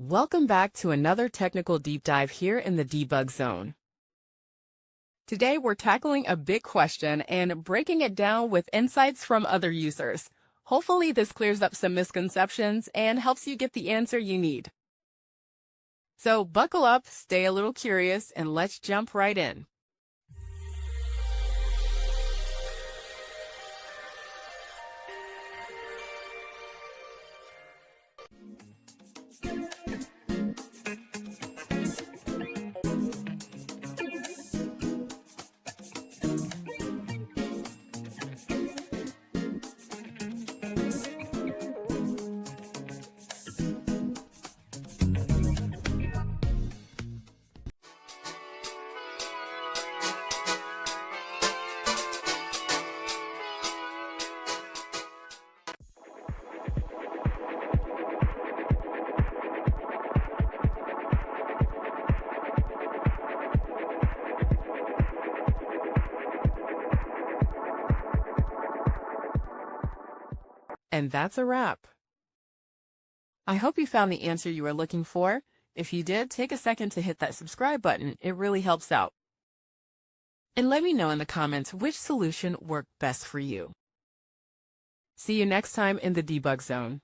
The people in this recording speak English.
Welcome back to another technical deep dive here in the debug zone. Today we're tackling a big question and breaking it down with insights from other users. Hopefully this clears up some misconceptions and helps you get the answer you need. So buckle up, stay a little curious, and let's jump right in. And that's a wrap. I hope you found the answer you were looking for. If you did, take a second to hit that subscribe button. It really helps out. And let me know in the comments which solution worked best for you. See you next time in the debug zone.